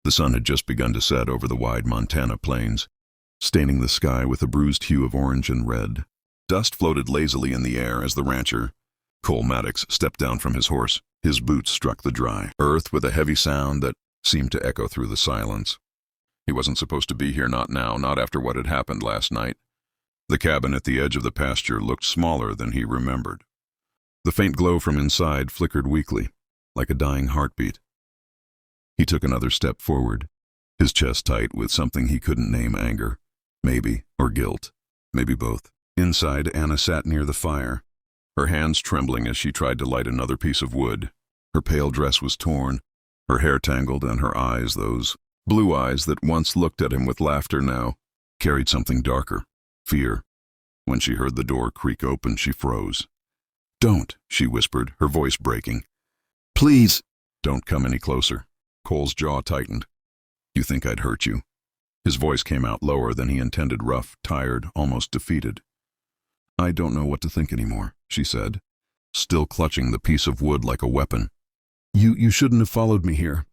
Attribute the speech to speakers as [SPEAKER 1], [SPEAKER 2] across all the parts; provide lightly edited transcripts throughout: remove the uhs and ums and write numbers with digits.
[SPEAKER 1] The sun had just begun to set over the wide Montana plains, staining the sky with a bruised hue of orange and red. Dust floated lazily in the air as the rancher, Cole Maddox, stepped down from his horse. His boots struck the dry earth with a heavy sound that seemed to echo through the silence. He wasn't supposed to be here, not now, not after what had happened last night. The cabin at the edge of the pasture looked smaller than he remembered. The faint glow from inside flickered weakly, like a dying heartbeat. He took another step forward, his chest tight with something he couldn't name: anger, maybe, or guilt, maybe both. Inside, Anna sat near the fire, her hands trembling as she tried to light another piece of wood. Her pale dress was torn, her hair tangled, and her eyes, those blue eyes that once looked at him with laughter, now carried something darker: fear. When she heard the door creak open, she froze. "Don't," she whispered, her voice breaking. "Please." "Don't come any closer." Cole's jaw tightened. "You think I'd hurt you?" His voice came out lower than he intended, rough, tired, almost defeated. "I don't know what to think anymore," she said, still clutching the piece of wood like a weapon. You shouldn't have followed me here."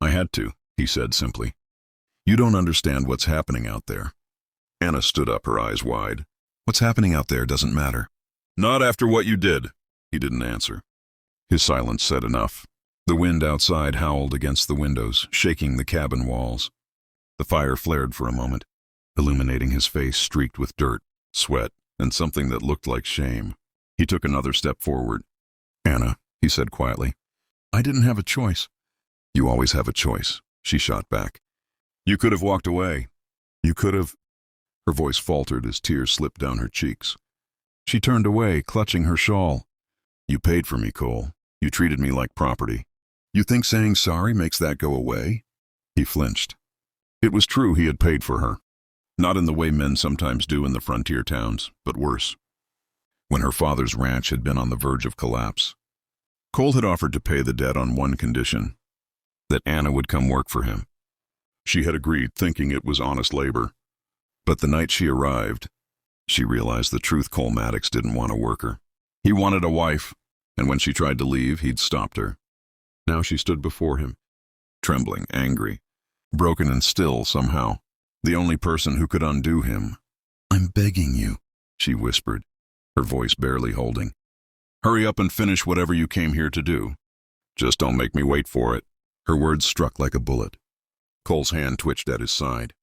[SPEAKER 1] "I had to," he said simply. "You don't understand what's happening out there." Anna stood up, her eyes wide. "What's happening out there doesn't matter." "Not after what you did." He didn't answer. His silence said enough. The wind outside howled against the windows, shaking the cabin walls. The fire flared for a moment, illuminating his face streaked with dirt, sweat, and something that looked like shame. He took another step forward. "Anna," he said quietly, "I didn't have a choice." "You always have a choice," she shot back. "You could have walked away. You could have—" Her voice faltered as tears slipped down her cheeks. She turned away, clutching her shawl. "You paid for me, Cole. You treated me like property. You think saying sorry makes that go away?" He flinched. It was true, he had paid for her. Not in the way men sometimes do in the frontier towns, but worse. When her father's ranch had been on the verge of collapse, Cole had offered to pay the debt on one condition: that Anna would come work for him. She had agreed, thinking it was honest labor. But the night she arrived, she realized the truth: Cole Maddox didn't want a worker. He wanted a wife, and when she tried to leave, he'd stopped her. Now she stood before him, trembling, angry, broken and still somehow, the only person who could undo him. "I'm begging you," she whispered, her voice barely holding. "Hurry up and finish whatever you came here to do. Just don't make me wait for it." Her words struck like a bullet. Cole's hand twitched at his side.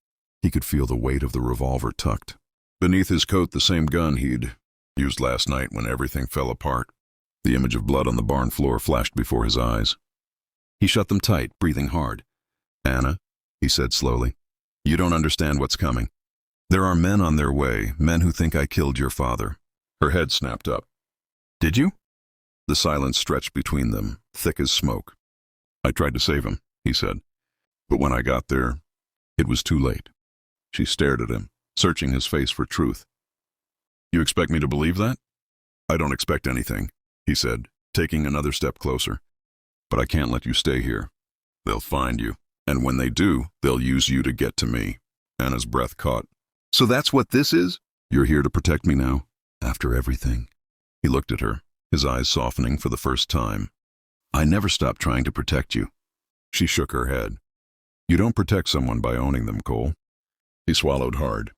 [SPEAKER 1] He could feel the weight of the revolver tucked beneath his coat, the same gun he'd used last night when everything fell apart. The image of blood on the barn floor flashed before his eyes. He shut them tight, breathing hard. "Anna," he said slowly, "you don't understand what's coming. There are men on their way, men who think I killed your father." Her head snapped up. "Did you?" The silence stretched between them, thick as smoke. "I tried to save him," he said. "But when I got there, it was too late." She stared at him, searching his face for truth. "You expect me to believe that?" "I don't expect anything," he said, taking another step closer. "But I can't let you stay here. They'll find you, and when they do, they'll use you to get to me." Anna's breath caught. "So that's what this is? You're here to protect me now, after everything?" He looked at her, his eyes softening for the first time. "I never stopped trying to protect you." She shook her head. "You don't protect someone by owning them, Cole." He swallowed hard.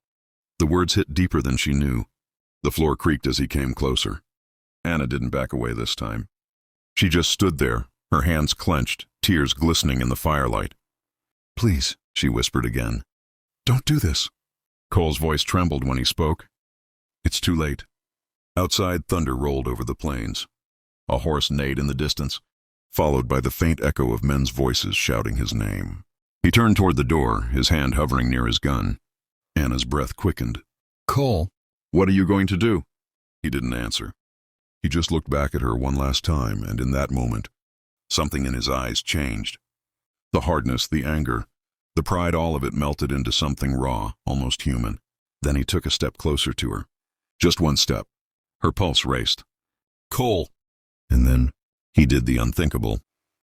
[SPEAKER 1] The words hit deeper than she knew. The floor creaked as he came closer. Anna didn't back away this time. She just stood there, her hands clenched, tears glistening in the firelight. "Please," she whispered again. "Don't do this." Cole's voice trembled when he spoke. "It's too late." Outside, thunder rolled over the plains. A horse neighed in the distance, followed by the faint echo of men's voices shouting his name. He turned toward the door, his hand hovering near his gun. Anna's breath quickened. "Cole." "What are you going to do?" He didn't answer. He just looked back at her one last time, and in that moment, something in his eyes changed. The hardness, the anger, the pride, all of it melted into something raw, almost human. Then he took a step closer to her. Just one step. Her pulse raced. "Cole!" And then he did the unthinkable.